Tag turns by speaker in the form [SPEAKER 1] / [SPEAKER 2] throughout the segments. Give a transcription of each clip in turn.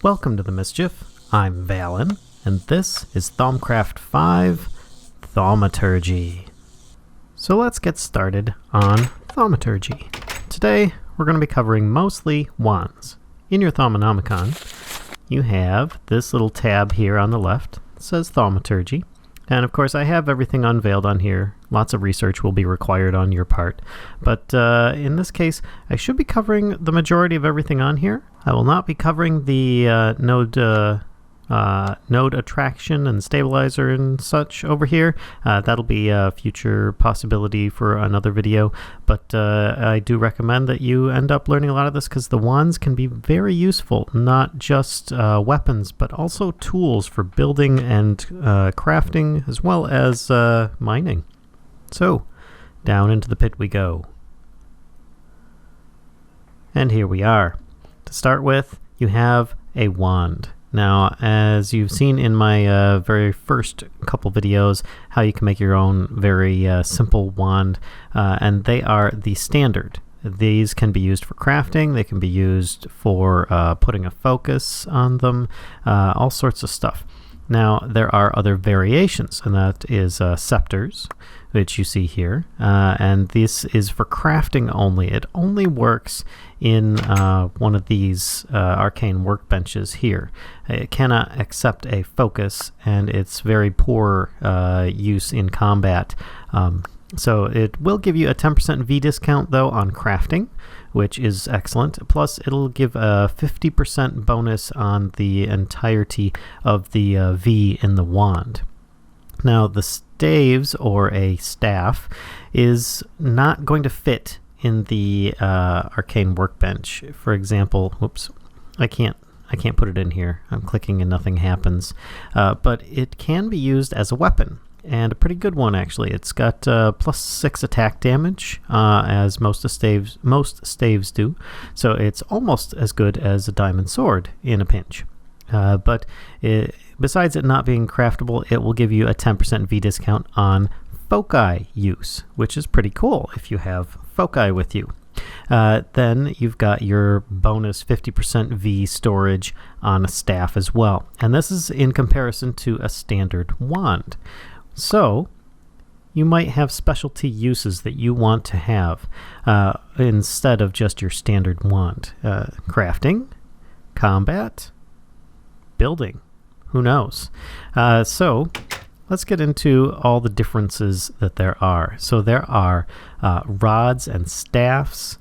[SPEAKER 1] Welcome to the Mischief. I'm Vallen, and this is Thaumcraft 5 Thaumaturgy. So let's get started on Thaumaturgy. Today we're going to be covering mostly wands. In your Thaumanomicon, you have this little tab here on the left that says Thaumaturgy. And of course I have everything unveiled on here. Lots of research will be required on your part. But in this case, I should be covering the majority of everything on here. I will not be covering the node attraction and stabilizer and such over here. That'll be a future possibility for another video, but I do recommend that you end up learning a lot of this because the wands can be very useful, not just weapons, but also tools for building and crafting, as well as mining. So, down into the pit we go. And here we are. To start with, you have a wand. Now, as you've seen in my very first couple videos, how you can make your own very simple wand, and they are the standard. These can be used for crafting, they can be used for putting a focus on them, all sorts of stuff. Now, there are other variations, and that is scepters, which you see here, and this is for crafting only. It only works in one of these arcane workbenches here. It cannot accept a focus, and it's very poor use in combat. So it will give you a 10% V discount, though, on crafting, which is excellent. Plus, it'll give a 50% bonus on the entirety of the V in the wand. Now, the staves, or a staff, is not going to fit in the arcane workbench. For example, whoops, I can't put it in here. I'm clicking and nothing happens. But it can be used as a weapon, and a pretty good one actually. It's got +6 attack damage, as most staves do. So it's almost as good as a diamond sword in a pinch. But besides it not being craftable, it will give you a 10% V discount on foci use, which is pretty cool if you have foci with you. Then you've got your bonus 50% V storage on a staff as well. And this is in comparison to a standard wand. So you might have specialty uses that you want to have instead of just your standard wand. Crafting, combat, building, who knows? So let's get into all the differences that there are. So there are rods and staffs,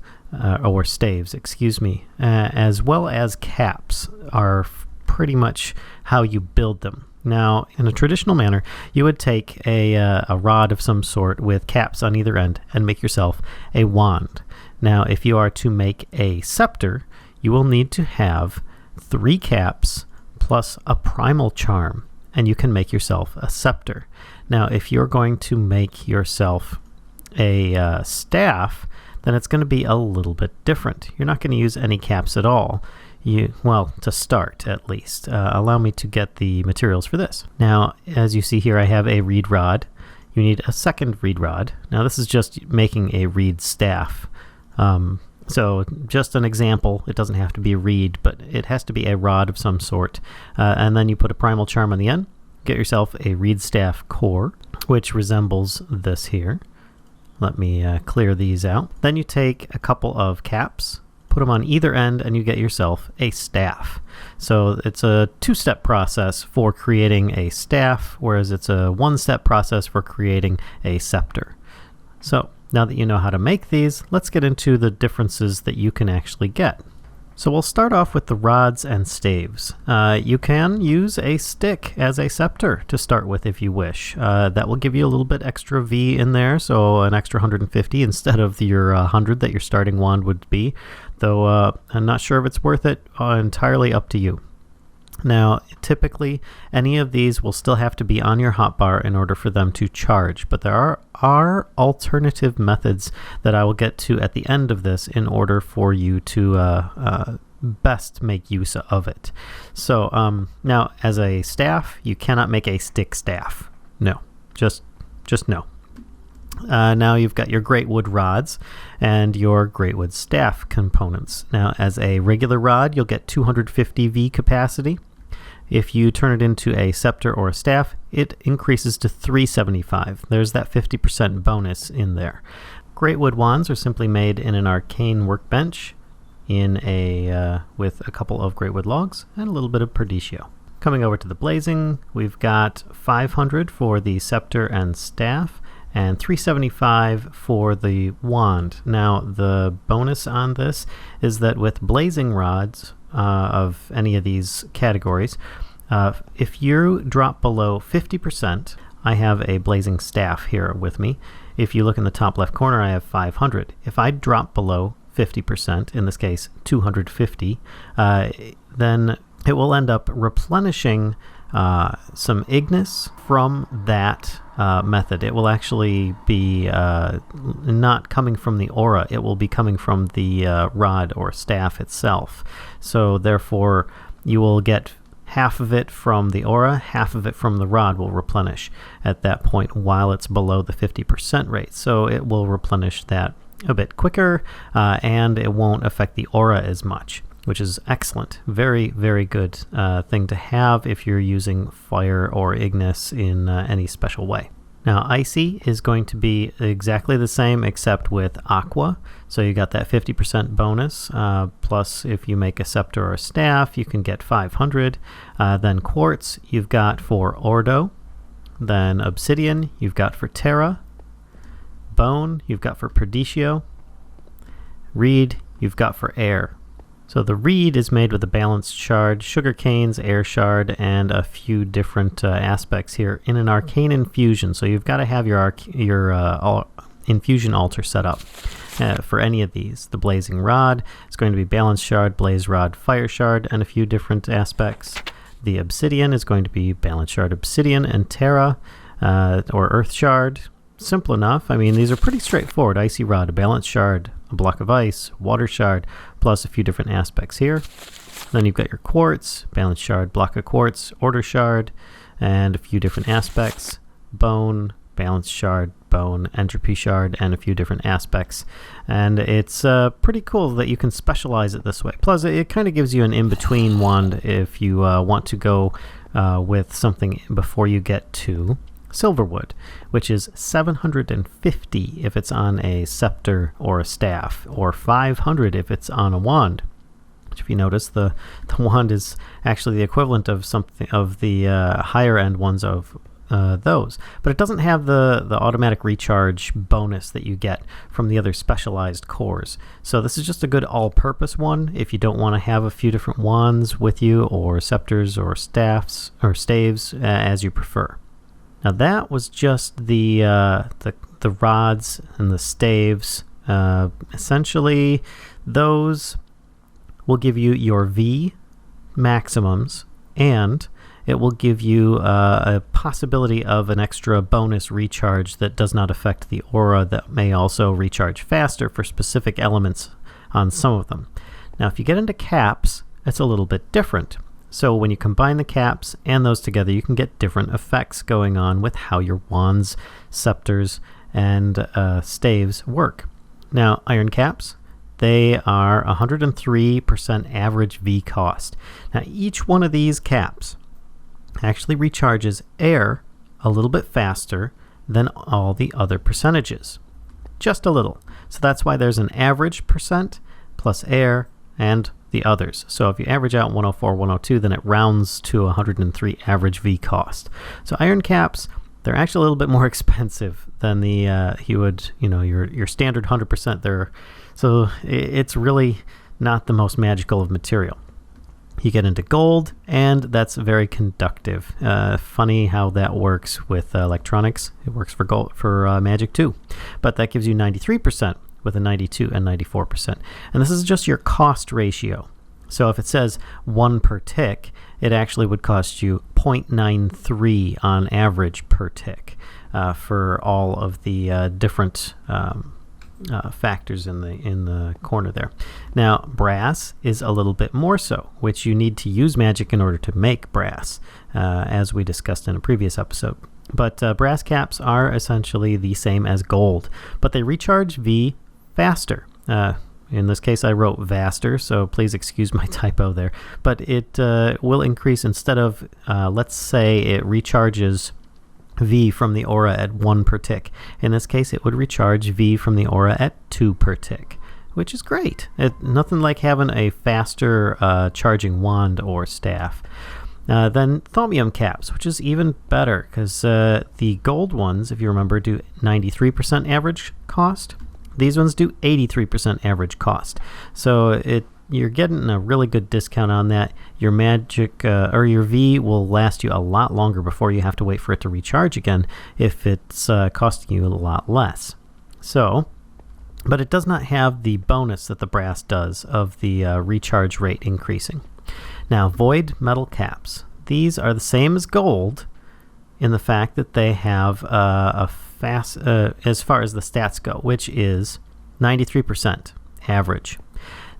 [SPEAKER 1] or staves, excuse me, as well as caps are pretty much how you build them. Now, in a traditional manner, you would take a rod of some sort with caps on either end and make yourself a wand. Now, if you are to make a scepter, you will need to have 3 caps plus a primal charm, and you can make yourself a scepter. Now, if you're going to make yourself a staff, then it's going to be a little bit different. You're not going to use any caps at all. Well, to start at least. Allow me to get the materials for this. Now, as you see here, I have a reed rod. You need a second reed rod. Now, this is just making a reed staff. So just an example, it doesn't have to be a reed, but it has to be a rod of some sort. And then you put a primal charm on the end, get yourself a reed staff core, which resembles this here. Let me clear these out. Then you take a couple of caps, put them on either end, and you get yourself a staff. So it's a 2-step process for creating a staff, whereas it's a 1-step process for creating a scepter. So now that you know how to make these, let's get into the differences that you can actually get. So we'll start off with the rods and staves. You can use a stick as a scepter to start with if you wish. That will give you a little bit extra V in there, so an extra 150 instead of your 100 that your starting wand would be, though I'm not sure if it's worth it. Entirely up to you. Now, typically, any of these will still have to be on your hotbar in order for them to charge, but there are alternative methods that I will get to at the end of this in order for you to best make use of it. So, now, as a staff, you cannot make a stick staff. No, just no. Now you've got your great wood rods and your great wood staff components. Now, as a regular rod, you'll get 250 V capacity. If you turn it into a scepter or a staff, it increases to 375. There's that 50% bonus in there. Great wood wands are simply made in an arcane workbench with a couple of great wood logs and a little bit of perdicio. Coming over to the blazing, we've got 500 for the scepter and staff, and 375 for the wand. Now, the bonus on this is that with blazing rods of any of these categories, if you drop below 50%, I have a blazing staff here with me. If you look in the top left corner, I have 500. If I drop below 50%, in this case 250, then it will end up replenishing some ignis from that method. It will actually be not coming from the aura, it will be coming from the rod or staff itself. So therefore you will get half of it from the aura, half of it from the rod will replenish at that point while it's below the 50% rate. So it will replenish that a bit quicker, and it won't affect the aura as much, which is excellent. Very, very good thing to have if you're using fire or ignis in any special way. Now, icy is going to be exactly the same except with aqua. So you got that 50% bonus. Plus, if you make a scepter or a staff, you can get 500. Then quartz, you've got for ordo. Then obsidian, you've got for terra. Bone, you've got for perdicio. Reed, you've got for air. So the reed is made with a balanced shard, sugar canes, air shard, and a few different aspects here in an arcane infusion. So you've got to have your infusion altar set up for any of these. The blazing rod is going to be balanced shard, blaze rod, fire shard, and a few different aspects. The obsidian is going to be balanced shard, obsidian, and terra, or earth shard. Simple enough. I mean, these are pretty straightforward. Icy rod, a balanced shard, a block of ice, water shard, plus a few different aspects here. Then you've got your quartz, balanced shard, block of quartz, order shard, and a few different aspects. Bone, balanced shard, bone, entropy shard, and a few different aspects. And it's pretty cool that you can specialize it this way. Plus, it kind of gives you an in-between wand if you want to go with something before you get to silverwood, which is 750 if it's on a scepter or a staff, or 500 if it's on a wand. Which, if you notice, the wand is actually the equivalent of something of the higher end ones of those, but it doesn't have the automatic recharge bonus that you get from the other specialized cores. So this is just a good all-purpose one if you don't want to have a few different wands with you, or scepters or staffs or staves, as you prefer. Now that was just the rods and the staves. Essentially, those will give you your V maximums, and it will give you a possibility of an extra bonus recharge that does not affect the aura, that may also recharge faster for specific elements on some of them. Now, if you get into caps, it's a little bit different. So when you combine the caps and those together, you can get different effects going on with how your wands, scepters, and staves work. Now, iron caps, they are 103% average V cost. Now, each one of these caps actually recharges air a little bit faster than all the other percentages. Just a little. So that's why there's an average percent plus air and the others. So if you average out 104, 102, then it rounds to 103 average V cost. So iron caps, they're actually a little bit more expensive than the your standard 100% there. So it's really not the most magical of material. You get into gold, and that's very conductive. Funny how that works with electronics. It works for gold, for magic too, but that gives you 93%. With a 92 and 94%. And this is just your cost ratio. So if it says 1 per tick, it actually would cost you 0.93 on average per tick for all of the different factors in the corner there. Now, brass is a little bit more so, which you need to use magic in order to make brass, as we discussed in a previous episode. But brass caps are essentially the same as gold, but they recharge V faster. In this case, I wrote vaster, so please excuse my typo there. But it will increase instead of, let's say it recharges V from the aura at 1 per tick. In this case, it would recharge V from the aura at 2 per tick, which is great. Nothing like having a faster charging wand or staff. Then Thaumium caps, which is even better, because the gold ones, if you remember, do 93% average cost. These ones do 83% average cost. So you're getting a really good discount on that. Your magic or your V will last you a lot longer before you have to wait for it to recharge again if it's costing you a lot less. So, but it does not have the bonus that the brass does of the recharge rate increasing. Now, void metal caps. These are the same as gold in the fact that they have a fast, as far as the stats go, which is 93% average.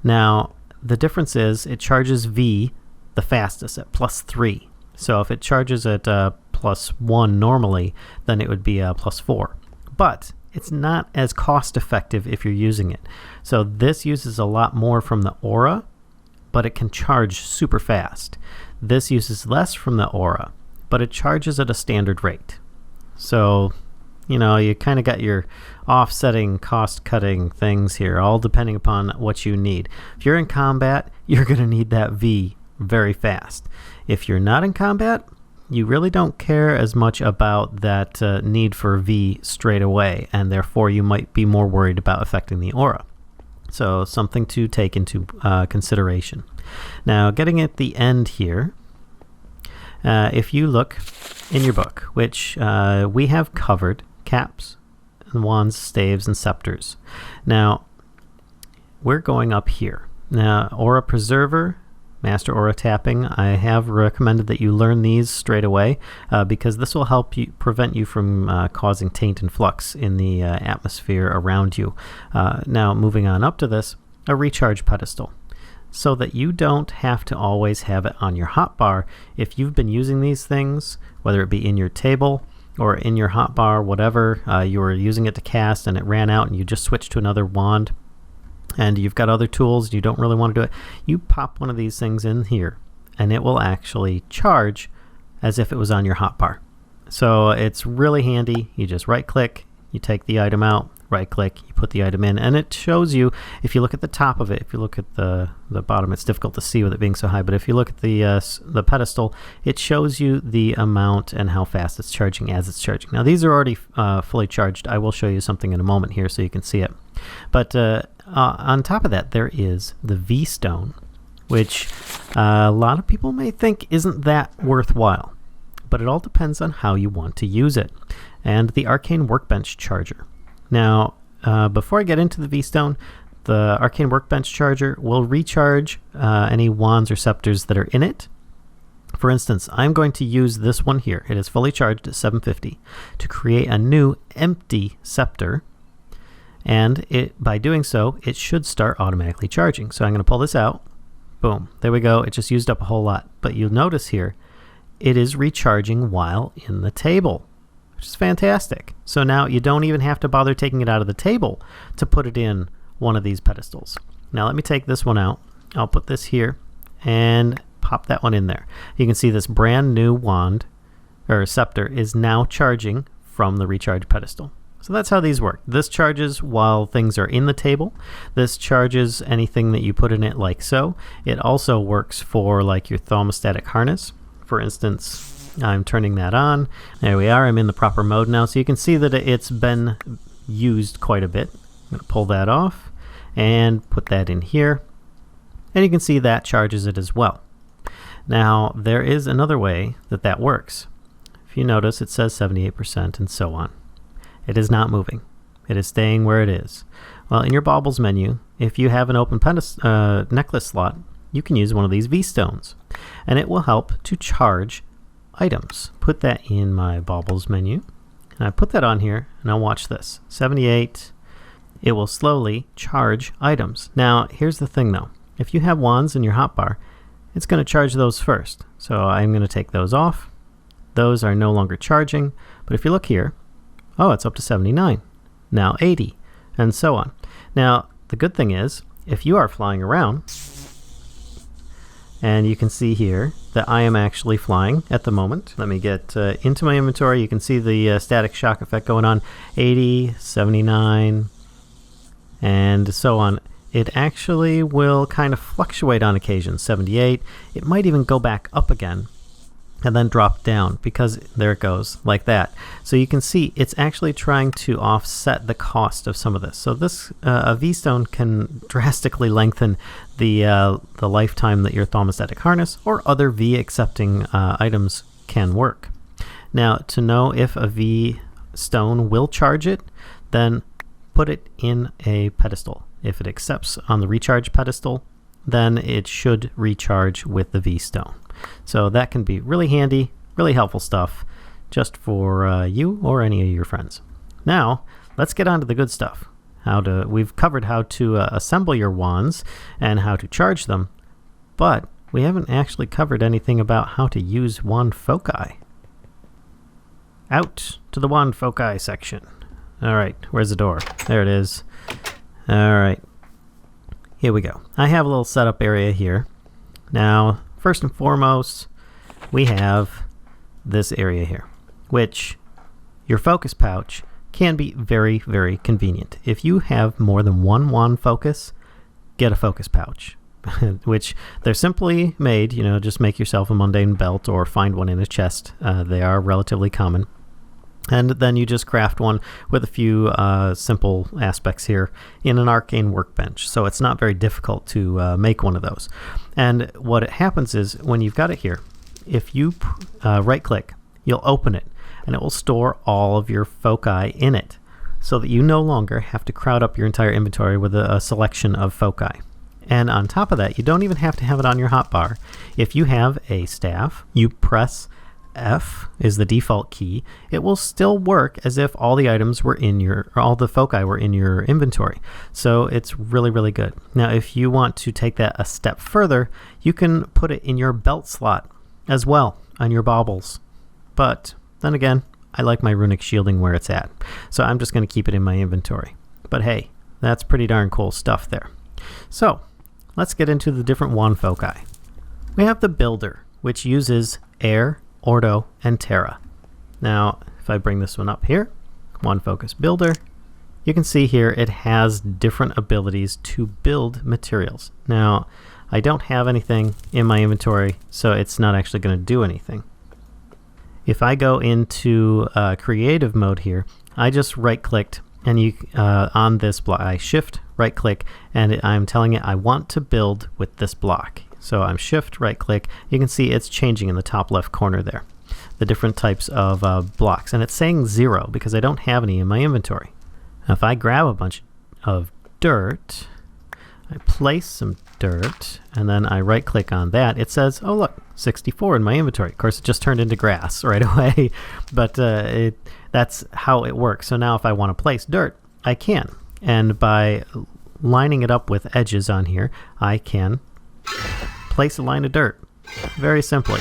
[SPEAKER 1] Now, the difference is it charges V the fastest at +3. So if it charges at +1 normally, then it would be +4. But it's not as cost effective if you're using it. So this uses a lot more from the aura, but it can charge super fast. This uses less from the aura, but it charges at a standard rate. So, you know, you kind of got your offsetting cost-cutting things here, all depending upon what you need. If you're in combat, you're going to need that V very fast. If you're not in combat, you really don't care as much about that need for V straight away, and therefore you might be more worried about affecting the aura. So something to take into consideration. Now, getting at the end here, if you look in your book, which we have covered caps, and wands, staves, and scepters. Now, we're going up here. Now, Aura Preserver, Master Aura Tapping, I have recommended that you learn these straight away because this will help you prevent you from causing taint and flux in the atmosphere around you. Now, moving on up to this, a recharge pedestal, so that you don't have to always have it on your hotbar. If you've been using these things, whether it be in your table or in your hotbar, whatever, you were using it to cast and it ran out and you just switched to another wand, and you've got other tools and you don't really want to do it, you pop one of these things in here and it will actually charge as if it was on your hotbar. So it's really handy. You just right click, you take the item out, right click, you put the item in, and it shows you, if you look at the top of it, if you look at the bottom, it's difficult to see with it being so high, but if you look at the pedestal, it shows you the amount and how fast it's charging as it's charging. Now these are already fully charged. I will show you something in a moment here so you can see it. But on top of that, there is the V Stone, which a lot of people may think isn't that worthwhile, but it all depends on how you want to use it. And the Arcane Workbench Charger. Now, before I get into the V-Stone, the Arcane Workbench Charger will recharge any wands or scepters that are in it. For instance, I'm going to use this one here. It is fully charged at 750 to create a new empty scepter. And by doing so, it should start automatically charging. So I'm going to pull this out. Boom. There we go. It just used up a whole lot. But you'll notice here, it is recharging while in the table, which is fantastic. So now you don't even have to bother taking it out of the table to put it in one of these pedestals. Now let me take this one out. I'll put this here and pop that one in there. You can see this brand new wand or scepter is now charging from the recharge pedestal. So that's how these work. This charges while things are in the table. This charges anything that you put in it like so. It also works for like your thermostatic harness. For instance, I'm turning that on. There we are. I'm in the proper mode now. So you can see that it's been used quite a bit. I'm going to pull that off and put that in here. And you can see that charges it as well. Now, there is another way that that works. If you notice, it says 78% and so on. It is not moving. It is staying where it is. Well, in your baubles menu, if you have an open necklace slot, you can use one of these V-Stones. And it will help to charge items. Put that in my baubles menu. And I put that on here, and I'll watch this. 78. It will slowly charge items. Now, here's the thing though. If you have wands in your hotbar, it's going to charge those first. So I'm going to take those off. those are no longer charging. But if you look here, oh, it's up to 79, now 80, and so on. Now, the good thing is, if you are flying around, and you can see here that I am actually flying at the moment. Let me get into my inventory. You can see the static shock effect going on, 80, 79, and so on. It actually will kind of fluctuate on occasion, 78. It might even go back up again and then drop down, because there it goes, like that. So you can see it's actually trying to offset the cost of some of this. So this a V-stone can drastically lengthen the lifetime that your thaumastatic harness or other V-accepting items can work. Now, to know if a V-stone will charge it, then put it in a pedestal. If it accepts on the recharge pedestal, then it should recharge with the V-stone. So that can be really handy, really helpful stuff, just for you or any of your friends. Now, let's get on to the good stuff. We've covered how to assemble your wands and how to charge them, but we haven't actually covered anything about how to use wand foci. Out to the wand foci section. All right, where's the door? There it is. All right, here we go. I have a little setup area here. Now, first and foremost, we have this area here, which your focus pouch can be very, very convenient. If you have more than one wand focus, get a focus pouch, which they're simply made, just make yourself a mundane belt or find one in a chest. They are relatively common. And then you just craft one with a few simple aspects here in an arcane workbench. So it's not very difficult to make one of those. And what happens is, when you've got it here, if you right-click, you'll open it, and it will store all of your foci in it, so that you no longer have to crowd up your entire inventory with a selection of foci. And on top of that, you don't even have to have it on your hotbar. If you have a staff, you press F is the default key. It will still work as if all the items were all the foci were in your inventory. So it's really, really good. Now, if you want to take that a step further, you can put it in your belt slot as well on your baubles. But then again, I like my runic shielding where it's at. So I'm just going to keep it in my inventory. But hey, that's pretty darn cool stuff there. So let's get into the different wand foci. We have the builder, which uses air, ordo, and terra. Now, if I bring this one up here, wand focus builder, you can see here it has different abilities to build materials. Now, I don't have anything in my inventory, so it's not actually going to do anything. If I go into creative mode here, I just right-clicked, and on this block, I shift, right-click, and I'm telling it I want to build with this block. So I'm shift, right-click. You can see it's changing in the top left corner there, the different types of blocks. And it's saying 0 because I don't have any in my inventory. Now, if I grab a bunch of dirt, I place some dirt, and then I right-click on that, it says, oh, look, 64 in my inventory. Of course, it just turned into grass right away, but that's how it works. So now if I want to place dirt, I can. And by lining it up with edges on here, I can place a line of dirt very simply.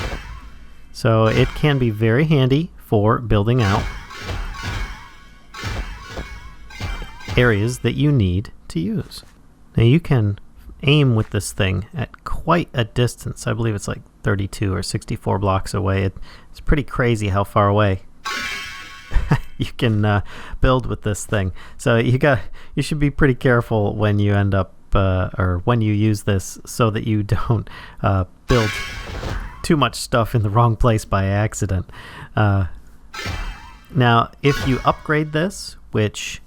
[SPEAKER 1] So it can be very handy for building out areas that you need to use. Now you can aim with this thing at quite a distance. I believe it's like 32 or 64 blocks away. It's pretty crazy how far away you can build with this thing. So you should be pretty careful when you end up or when you use this, so that you don't build too much stuff in the wrong place by accident. Now, if you upgrade this, which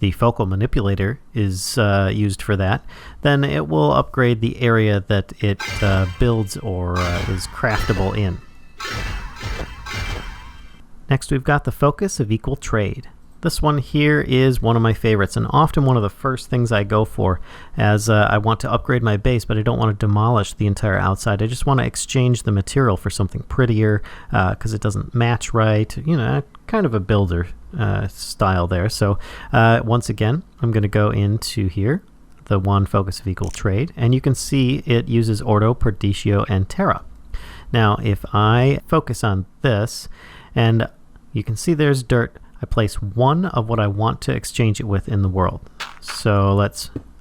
[SPEAKER 1] the focal manipulator is used for that, then it will upgrade the area that it builds or is craftable in. Next, we've got the focus of equal trade. This one here is one of my favorites, and often one of the first things I go for, as I want to upgrade my base, but I don't want to demolish the entire outside. I just want to exchange the material for something prettier, because it doesn't match right. Kind of a builder style there. So once again, I'm going to go into here, the wand focus of equal trade, and you can see it uses ordo, perdicio, and terra. Now, if I focus on this, and you can see there's dirt, I place one of what I want to exchange it with in the world. So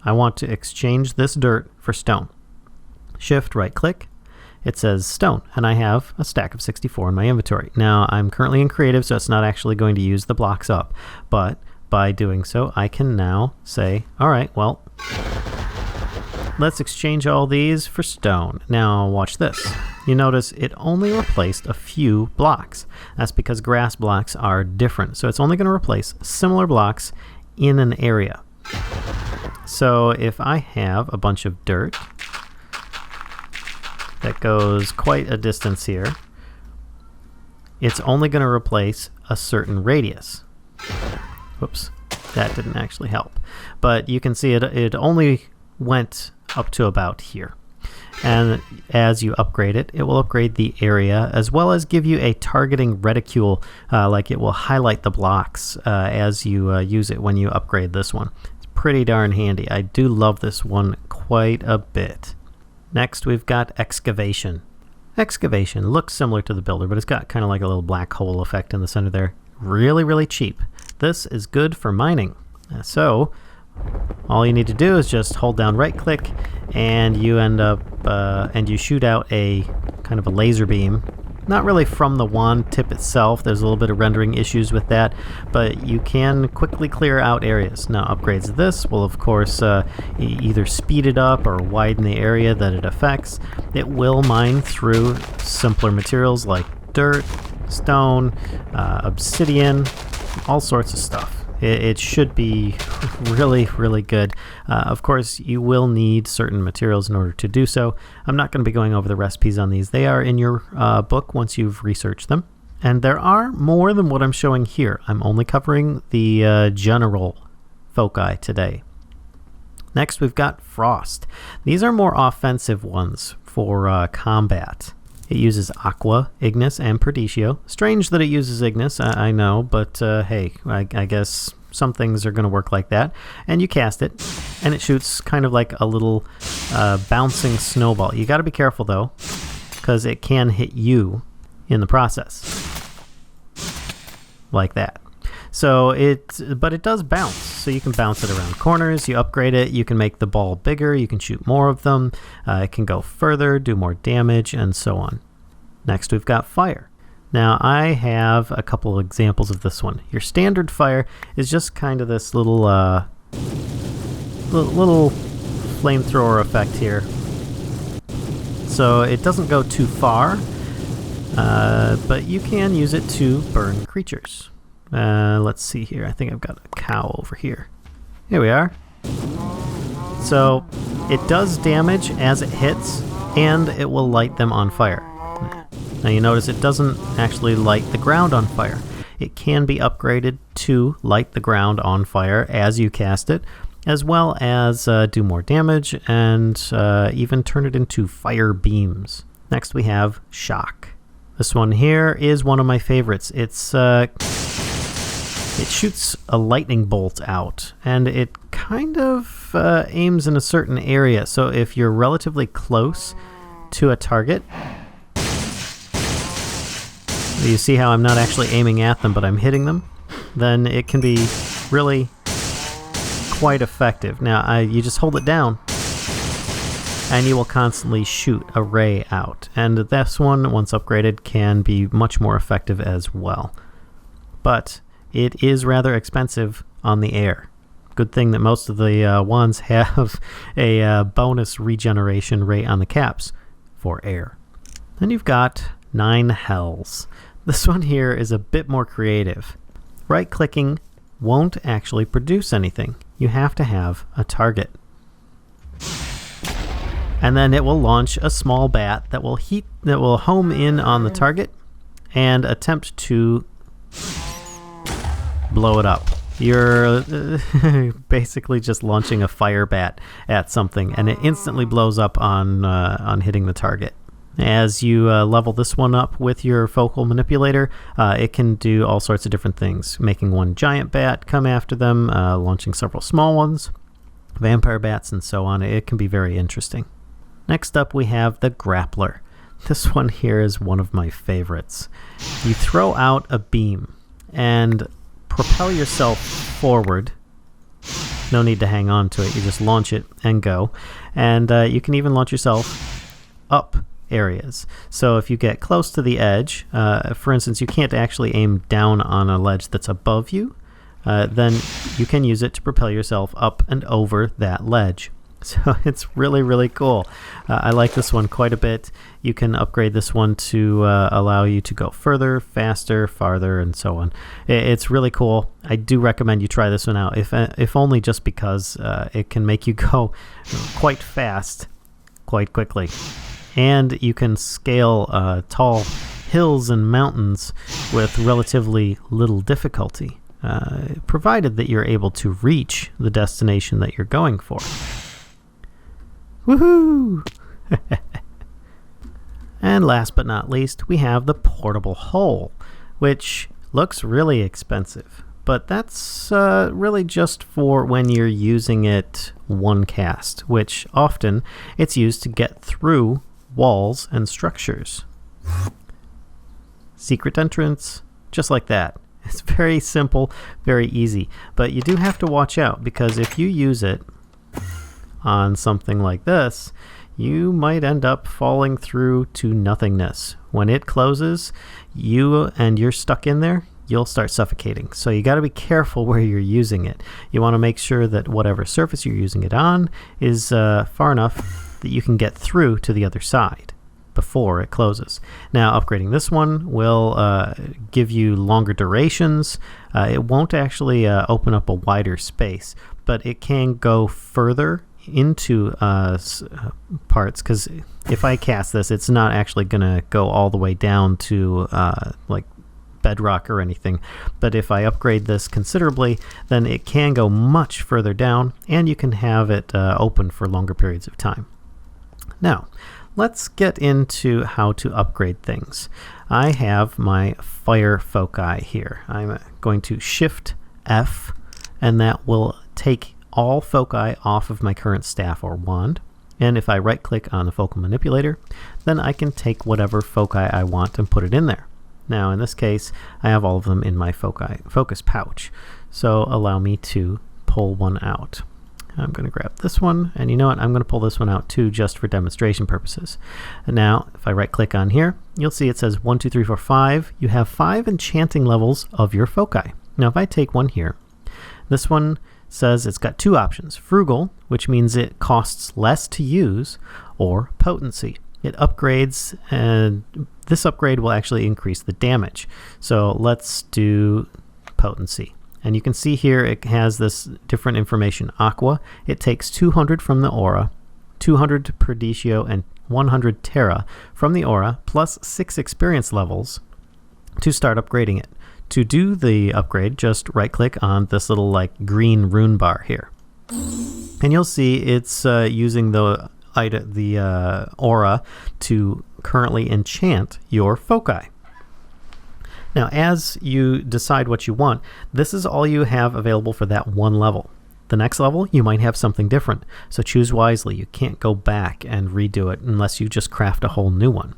[SPEAKER 1] I want to exchange this dirt for stone. Shift, right click, it says stone, and I have a stack of 64 in my inventory. Now, I'm currently in creative, so it's not actually going to use the blocks up, but by doing so, I can now say, all right, well, let's exchange all these for stone. Now, watch this. You notice it only replaced a few blocks. That's because grass blocks are different, so it's only going to replace similar blocks in an area. So if I have a bunch of dirt that goes quite a distance here, it's only going to replace a certain radius. Whoops, that didn't actually help. But you can see it only went up to about here. And as you upgrade it, it will upgrade the area as well as give you a targeting reticule, like it will highlight the blocks as you use it when you upgrade this one. It's pretty darn handy. I do love this one quite a bit. Next, we've got excavation. Excavation looks similar to the builder, but it's got kind of like a little black hole effect in the center there. Really, really cheap. This is good for mining. So all you need to do is just hold down right click and you end up and you shoot out a kind of a laser beam. Not really from the wand tip itself. There's a little bit of rendering issues with that, but you can quickly clear out areas. Now, upgrades to this will, of course, either speed it up or widen the area that it affects. It will mine through simpler materials like dirt, stone, obsidian, all sorts of stuff. It should be really, really good. Of course, you will need certain materials in order to do so. I'm not going to be going over the recipes on these. They are in your book once you've researched them. And there are more than what I'm showing here. I'm only covering the general foci today. Next, we've got frost. These are more offensive ones for combat. It uses Aqua, Ignis, and Perdicio. Strange that it uses Ignis, I know, but hey, I guess some things are going to work like that. And you cast it, and it shoots kind of like a little bouncing snowball. You got to be careful, though, because it can hit you in the process. Like that. So but it does bounce, so you can bounce it around corners. You upgrade it, you can make the ball bigger, you can shoot more of them, it can go further, do more damage, and so on. Next, we've got fire. Now, I have a couple of examples of this one. Your standard fire is just kind of this little little flamethrower effect here. So it doesn't go too far, but you can use it to burn creatures. Let's see here. I think I've got a cow over here. Here we are. So it does damage as it hits, and it will light them on fire. Now you notice it doesn't actually light the ground on fire. It can be upgraded to light the ground on fire as you cast it, as well as do more damage and even turn it into fire beams. Next we have shock. This one here is one of my favorites. It shoots a lightning bolt out, and it kind of aims in a certain area. So if you're relatively close to a target, you see how I'm not actually aiming at them, but I'm hitting them, then it can be really quite effective. Now, you just hold it down, and you will constantly shoot a ray out. And this one, once upgraded, can be much more effective as well. But it is rather expensive on the air. Good thing that most of the wands have a bonus regeneration rate on the caps for air. Then you've got 9 hells. This one here is a bit more creative. Right-clicking won't actually produce anything. You have to have a target. And then it will launch a small bat that will home in on the target and attempt to blow it up. You're basically just launching a fire bat at something, and it instantly blows up on hitting the target. As you level this one up with your focal manipulator, it can do all sorts of different things, making one giant bat come after them, launching several small ones, vampire bats, and so on. It can be very interesting. Next up, we have the grappler. this one here is one of my favorites. You throw out a beam and propel yourself forward. No need to hang on to it. You just launch it and go. And you can even launch yourself up areas. So if you get close to the edge, for instance, you can't actually aim down on a ledge that's above you, then you can use it to propel yourself up and over that ledge. So it's really, really cool. I like this one quite a bit. You can upgrade this one to allow you to go further, faster, farther, and so on. It's really cool. I do recommend you try this one out, if only just because it can make you go quite fast, quite quickly. And you can scale tall hills and mountains with relatively little difficulty, provided that you're able to reach the destination that you're going for. Woohoo! And last but not least, we have the portable hole, which looks really expensive, but that's really just for when you're using it one cast, which often it's used to get through walls and structures. Secret entrance, just like that. It's very simple, very easy, but you do have to watch out, because if you use it on something like this, you might end up falling through to nothingness. When it closes, you're stuck in there, you'll start suffocating. So you got to be careful where you're using it. You want to make sure that whatever surface you're using it on is far enough that you can get through to the other side before it closes. Now, upgrading this one will give you longer durations. It won't actually open up a wider space, but it can go further into parts, because if I cast this, it's not actually going to go all the way down to like bedrock or anything, but if I upgrade this considerably, then it can go much further down, and you can have it open for longer periods of time. Now, let's get into how to upgrade things. I have my fire foci here. I'm going to Shift F, and that will take all foci off of my current staff or wand. And if I right click on the focal manipulator, then I can take whatever foci I want and put it in there. Now in this case, I have all of them in my focus pouch. So allow me to pull one out. I'm going to grab this one, and you know what? I'm going to pull this one out too, just for demonstration purposes. And now, if I right click on here, you'll see it says 1, 2, 3, 4, 5. You have 5 enchanting levels of your foci. Now if I take one here, this one says it's got 2 options: frugal, which means it costs less to use, or potency. It upgrades, and this upgrade will actually increase the damage. So let's do potency. And you can see here it has this different information. Aqua, it takes 200 from the aura, 200 Perdicio, and 100 Terra from the aura, plus 6 experience levels to start upgrading it. To do the upgrade, just right click on this little like green rune bar here. And you'll see it's using the aura to currently enchant your foci. Now, as you decide what you want, this is all you have available for that one level. The next level, you might have something different, so choose wisely. You can't go back and redo it unless you just craft a whole new one.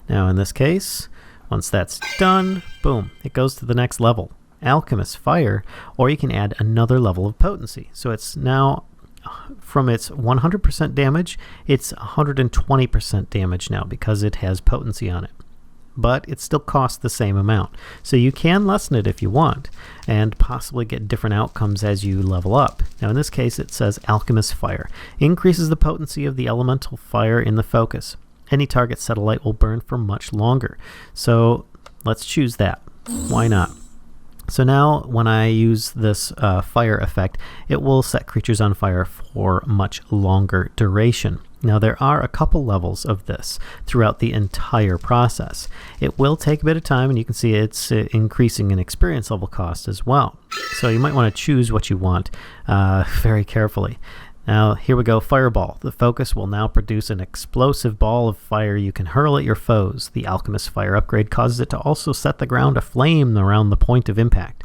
[SPEAKER 1] Now, in this case, once that's done, boom, it goes to the next level, Alchemist Fire, or you can add another level of potency. So it's now, from its 100% damage, it's 120% damage now because it has potency on it. But it still costs the same amount. So you can lessen it if you want, and possibly get different outcomes as you level up. Now in this case it says Alchemist Fire. Increases the potency of the elemental fire in the focus. Any target satellite will burn for much longer. So let's choose that. Why not? So now when I use this fire effect, it will set creatures on fire for much longer duration. Now there are a couple levels of this throughout the entire process. It will take a bit of time, and you can see it's increasing in experience level cost as well. So you might want to choose what you want very carefully. Now here we go, Fireball. The focus will now produce an explosive ball of fire you can hurl at your foes. The Alchemist Fire upgrade causes it to also set the ground aflame around the point of impact.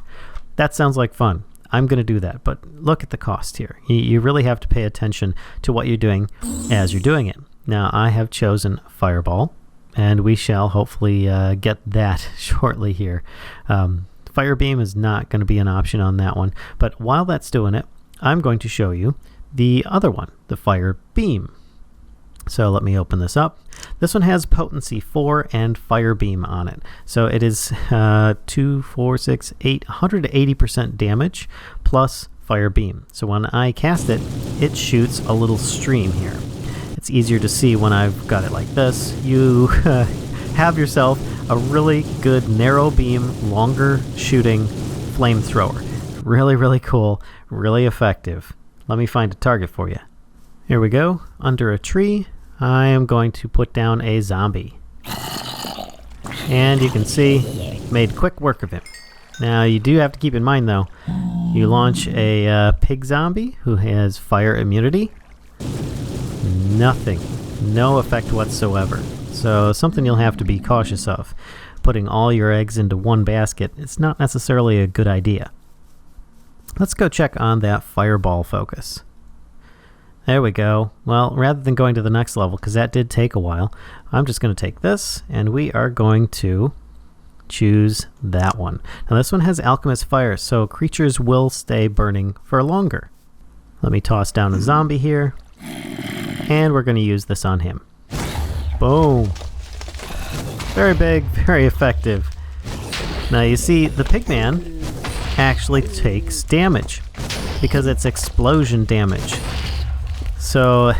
[SPEAKER 1] That sounds like fun. I'm going to do that, but look at the cost here. You really have to pay attention to what you're doing as you're doing it. Now I have chosen Fireball, and we shall hopefully get that shortly here. Fire beam is not going to be an option on that one, but while that's doing it, I'm going to show you the other one, the fire beam. So let me open this up. This one has potency 4 and fire beam on it. So it is 2, 4, 6, 8, 180% damage plus fire beam. So when I cast it, it shoots a little stream here. It's easier to see when I've got it like this. You have yourself a really good narrow beam, longer shooting flamethrower. Really, really cool, really effective. Let me find a target for you. Here we go. Under a tree, I am going to put down a zombie. And you can see, made quick work of him. Now you do have to keep in mind though, you launch a pig zombie who has fire immunity. Nothing. No effect whatsoever. So something you'll have to be cautious of. Putting all your eggs into one basket is not necessarily a good idea. Let's go check on that fireball focus. There we go. Well, rather than going to the next level, because that did take a while, I'm just going to take this, and we are going to choose that one. Now this one has Alchemist Fire, so creatures will stay burning for longer. Let me toss down a zombie here, and we're going to use this on him. Boom. Very big, very effective. Now you see, the pigman actually takes damage because it's explosion damage. So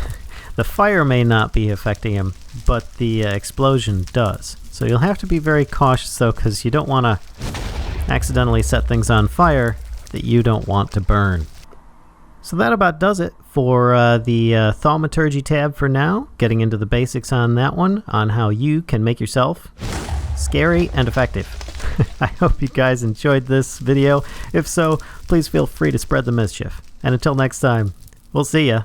[SPEAKER 1] the fire may not be affecting him, but the explosion does. So you'll have to be very cautious though, because you don't want to accidentally set things on fire that you don't want to burn. So that about does it for the Thaumaturgy tab for now. Getting into the basics on that one, on how you can make yourself scary and effective. I hope you guys enjoyed this video. If so, please feel free to spread the mischief. And until next time, we'll see ya.